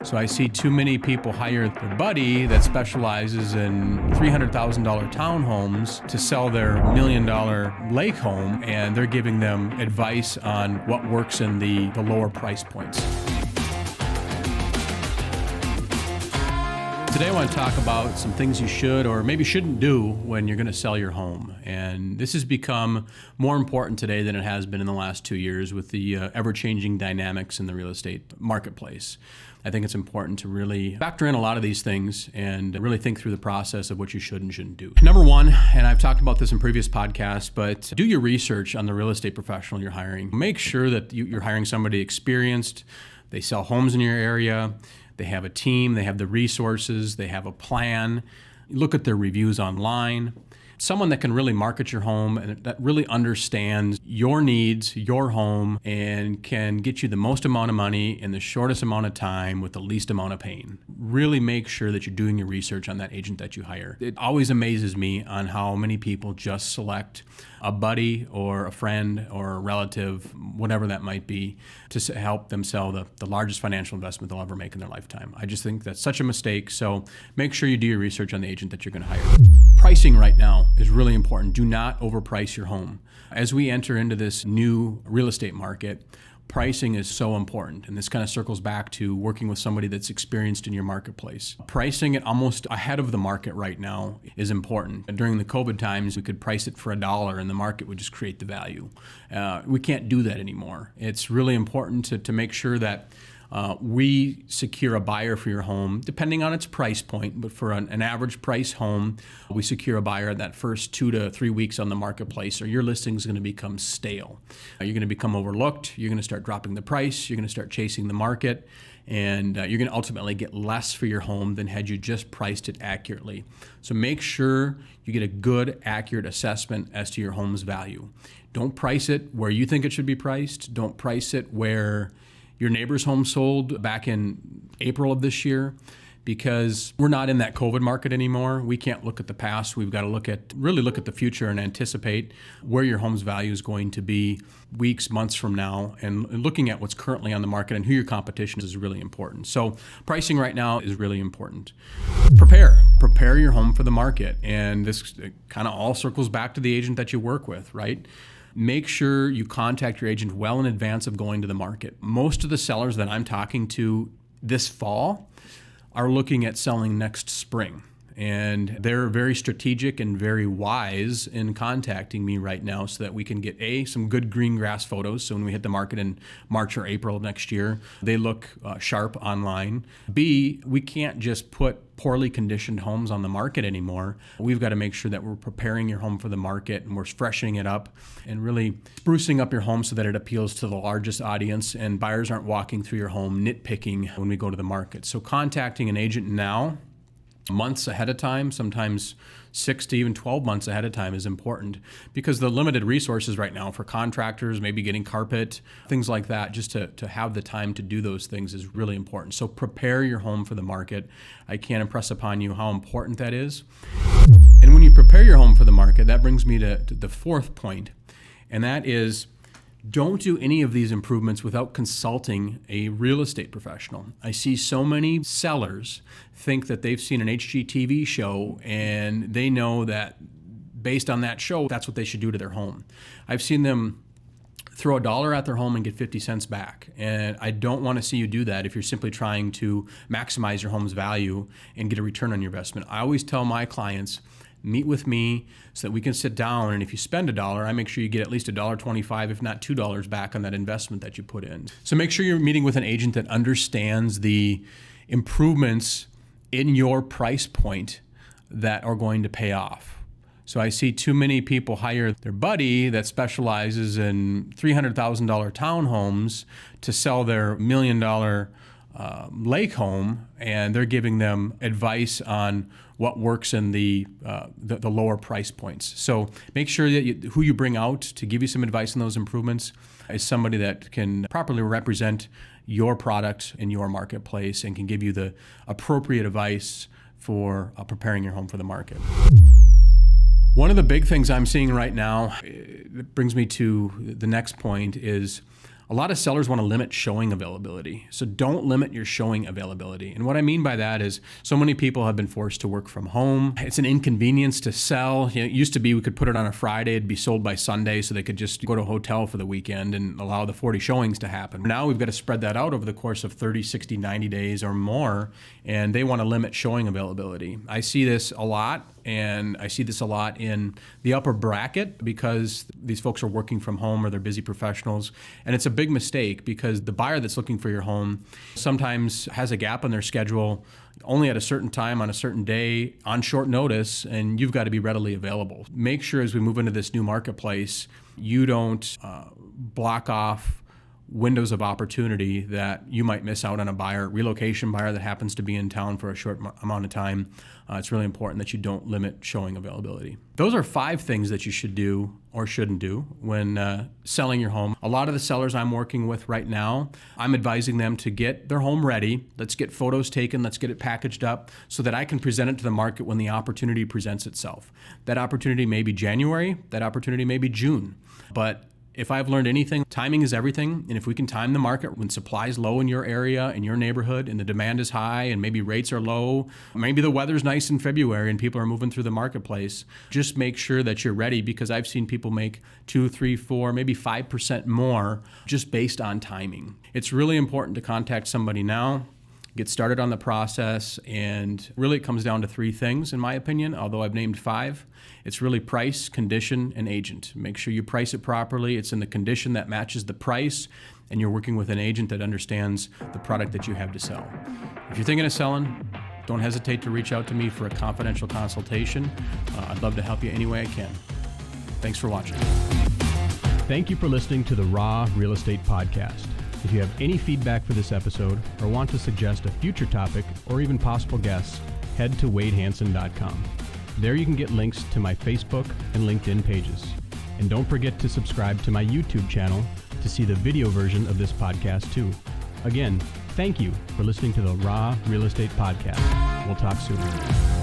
So I see too many people hire their buddy that specializes in $300,000 townhomes to sell their $1 million lake home, and they're giving them advice on what works in the lower price points. Today I want to talk about some things you should or maybe shouldn't do when you're going to sell your home. And this has become more important today than it has been in the last 2 years with the ever-changing dynamics in the real estate marketplace. I think it's important to really factor in a lot of these things and really think through the process of what you should and shouldn't do. Number one, and I've talked about this in previous podcasts, but do your research on the real estate professional you're hiring. Make sure that you're hiring somebody experienced. They sell homes in your area. They have a team, they have the resources, they have a plan. Look at their reviews online. Someone that can really market your home and that really understands your needs, your home, and can get you the most amount of money in the shortest amount of time with the least amount of pain. Really make sure that you're doing your research on that agent that you hire. It always amazes me on how many people just select a buddy or a friend or a relative, whatever that might be, to help them sell the largest financial investment they'll ever make in their lifetime. I just think that's such a mistake. So make sure you do your research on the agent that you're going to hire. Pricing right now is really important. Do not overprice your home. As we enter into this new real estate market, pricing is so important. And this kind of circles back to working with somebody that's experienced in your marketplace. Pricing it almost ahead of the market right now is important. During the COVID times, we could price it for $1 and the market would just create the value. We can't do that anymore. It's really important to make sure that we secure a buyer for your home, depending on its price point, but for an average price home, we secure a buyer that first 2 to 3 weeks on the marketplace, or your listing is going to become stale. You're going to become overlooked, you're going to start dropping the price, you're going to start chasing the market, and you're going to ultimately get less for your home than had you just priced it accurately. So make sure you get a good, accurate assessment as to your home's value. Don't price it where you think it should be priced. Don't price it where your neighbor's home sold back in April of this year, because we're not in that COVID market anymore. We can't look at the past. We've got to really look at the future and anticipate where your home's value is going to be weeks, months from now, and looking at what's currently on the market and who your competition is really important. So pricing right now is really important. Prepare your home for the market. And this kind of all circles back to the agent that you work with, right? Make sure you contact your agent well in advance of going to the market. Most of the sellers that I'm talking to this fall are looking at selling next spring. And they're very strategic and very wise in contacting me right now so that we can get some good green grass photos. So when we hit the market in March or April of next year, they look sharp online. B, we can't just put poorly conditioned homes on the market anymore. We've got to make sure that we're preparing your home for the market and we're freshening it up and really sprucing up your home so that it appeals to the largest audience and buyers aren't walking through your home nitpicking when we go to the market. So contacting an agent now, months ahead of time, sometimes 6 to even 12 months ahead of time is important, because the limited resources right now for contractors, maybe getting carpet, things like that, just to have the time to do those things is really important. So prepare your home for the market. I can't impress upon you how important that is. And when you prepare your home for the market, that brings me to the fourth point, and that is, don't do any of these improvements without consulting a real estate professional. I see so many sellers think that they've seen an HGTV show and they know that based on that show, that's what they should do to their home. I've seen them throw $1 at their home and get 50 cents back. And I don't want to see you do that if you're simply trying to maximize your home's value and get a return on your investment. I always tell my clients, meet with me so that we can sit down, and if you spend $1, I make sure you get at least $1.25, if not $2 back on that investment that you put in. So make sure you're meeting with an agent that understands the improvements in your price point that are going to pay off. So I see too many people hire their buddy that specializes in $300,000 townhomes to sell their $1 million lake home, and they're giving them advice on what works in the lower price points. So make sure that who you bring out to give you some advice on those improvements is somebody that can properly represent your product in your marketplace and can give you the appropriate advice for preparing your home for the market. One of the big things I'm seeing right now, it brings me to the next point, is A lot of sellers want to limit showing availability. So don't limit your showing availability. And what I mean by that is so many people have been forced to work from home. It's an inconvenience to sell. It used to be we could put it on a Friday, it'd be sold by Sunday, so they could just go to a hotel for the weekend and allow the 40 showings to happen. Now we've got to spread that out over the course of 30, 60, 90 days or more, and they want to limit showing availability. I see this a lot. And I see this a lot in the upper bracket because these folks are working from home or they're busy professionals. And it's a big mistake because the buyer that's looking for your home sometimes has a gap in their schedule only at a certain time on a certain day on short notice, and you've got to be readily available. Make sure as we move into this new marketplace, you don't block off windows of opportunity that you might miss out on a relocation buyer that happens to be in town for a short amount of time. It's really important that you don't limit showing availability. Those are 5 things that you should do or shouldn't do when selling your home. A lot of the sellers I'm working with right now, I'm advising them to get their home ready. Let's get photos taken. Let's get it packaged up so that I can present it to the market when the opportunity presents itself. That opportunity may be January. That opportunity may be June. But if I've learned anything, timing is everything. And if we can time the market when supply is low in your area, in your neighborhood, and the demand is high, and maybe rates are low, maybe the weather's nice in February and people are moving through the marketplace, just make sure that you're ready, because I've seen people make 2, 3, 4, maybe 5% more just based on timing. It's really important to contact somebody now, get started on the process, and really it comes down to 3 things in my opinion, although I've named 5. It's really price, condition, and agent. Make sure you price it properly. It's in the condition that matches the price, and you're working with an agent that understands the product that you have to sell. If you're thinking of selling, don't hesitate to reach out to me for a confidential consultation. I'd love to help you any way I can. Thanks for watching. Thank you for listening to the Raw Real Estate Podcast. If you have any feedback for this episode or want to suggest a future topic or even possible guests, head to wadehanson.com. There you can get links to my Facebook and LinkedIn pages. And don't forget to subscribe to my YouTube channel to see the video version of this podcast too. Again, thank you for listening to the Raw Real Estate Podcast. We'll talk soon.